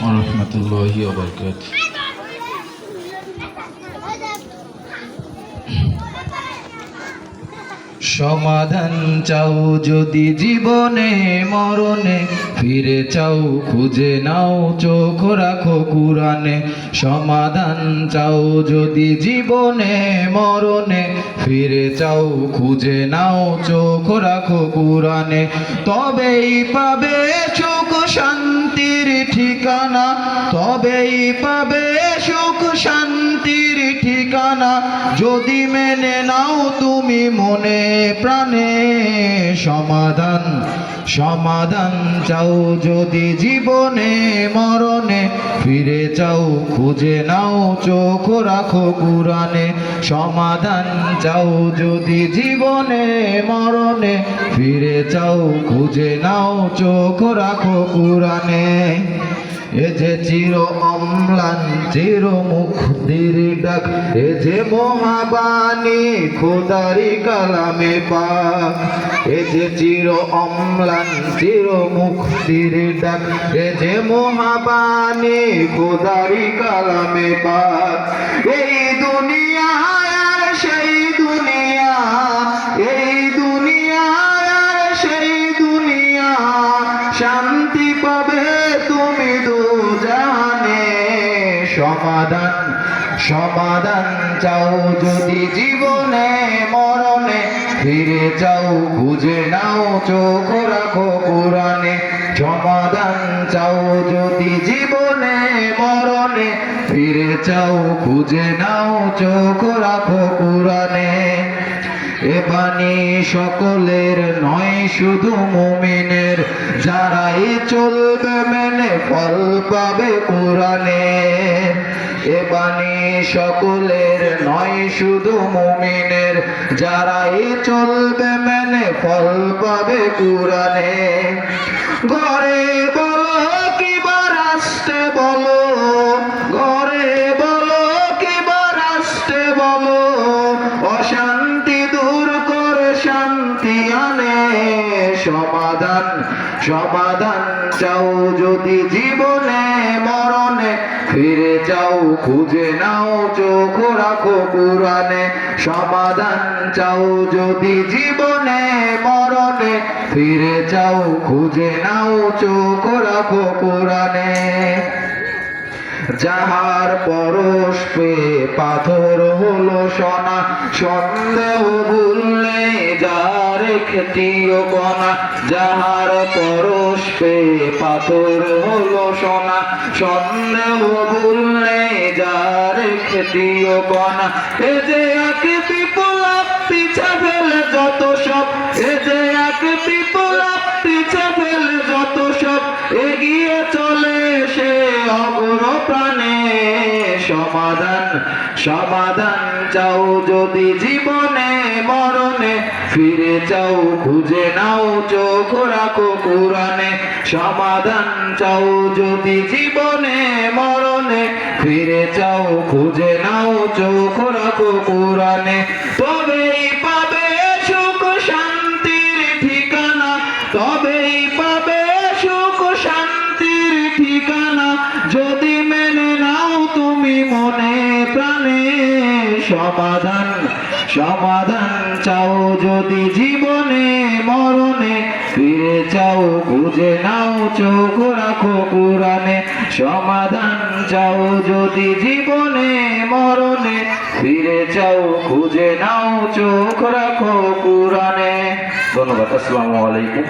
ওয়া রাহমাতুল্লাহি ওয়া বারাকাতুহু। সমাধান চাও যদি জীবনে মরণে, ফিরে চাও খুঁজে নাও চোখ রাখো কুরআনে। সমাধান চাও যদি জীবনে মরণে, ফিরে চাও খুঁজে নাও চোখ রাখো কুরআনে। তবেই পাবে সুখ শান্তির ঠিকানা, তবেই পাবে সুখ শান্তির ঠিকানা, যদি মেনে নাও তুমি মনে প্রাণে। সমাধান সমাধান চাও যদি জীবনে মরণে, ফিরে চাও খুঁজে নাও চোখ রাখো কুরআনে। সমাধান চাও যদি জীবনে মরণে, ফিরে চাও খুঁজে নাও চোখ রাখো কুরআনে। এ যে চির অম্লান চির মুক্তির ডাক, এ যে মহাবাণী খোদারি কালামে পাক। এ যে চির অম্লান চির মুক্তির ডাক, এ যে মহাবাণী খোদারি কালামে পাক। এই দুনিয়া আর সেই দুনিয়া, এই দুনিয়া আর সেই দুনিয়া, শান্তি পাবে তুমি দুজাহানে। সমাধান সমাধান চাও যদি জীবনে মরণে, ফিরে চাও খুঁজে নাও চোখ রাখো কুরআনে। সমাধান চাও যদি জীবনে মরণে, ফিরে চাও খুঁজে নাও চোখ রাখো কুরআনে। এ বাণী সকলের নয় শুধু মুমিনের, যারাই চলবে মেনে ফল পাবে কুরআনে। এ বাণী সকলের নয় শুধু মুমিনের, যারাই চলবে মেনে ফল পাবে কুরআনে। ঘরে বলো কিবা রাষ্ট্রে বলো, ঘরে বলো কিবা রাষ্ট্রে বলো, অশান্তি দূর করে শান্তি আনে। সমাধান সমাধান চাও যদি জীবনে মরণে, ফিরে চাও খুঁজে নাও চোখ রাখো কুরআনে। সমাধান চাও যদি জীবনে মরণে, ফিরে চাও খুঁজে নাও চোখ রাখো কুরআনে। যাহার পরশ পেয়ে পাথর হলো সোনা, সন্দেহ ভুললে যার খেতিও কণা। যাহার পরশ পেয়ে পাথর হলো সোনা, সন্দেহ ভুললে যার খেতিও কণা। এ যে এক বিপ্লব পিছা ফেলে যত সব, এ যে এক বিপ্লব পিছা ফেলে যত সব, এগিয়ে চলে সে অগ্র প্রাণে। সমাধান সমাধান চাও যদি জীবনে মরণে, ফিরে চাও খুঁজে নাও চোখ রাখো কুরআনে। সমাধান চাও যদি জীবনে মরণে, ফিরে চাও খুঁজে নাও চোখ রাখো কুরআনে। তবেই পাবে সুখ শান্তির ঠিকানা, তবেই পাবে সুখ শান্তির ঠিকানা, যদি মেনে নাও তুমি মনে প্রাণে। সমাধান সমাধান চাও যদি জীবনে মরণে, ফিরে চাও খুঁজে নাও চোখ রাখো কুরআনে। সমাধান চাও যদি জীবনে মরণে, ফিরে চাও খুঁজে নাও চোখ রাখো কুরআনে। ধন্যবাদ। আসসালামু আলাইকুম।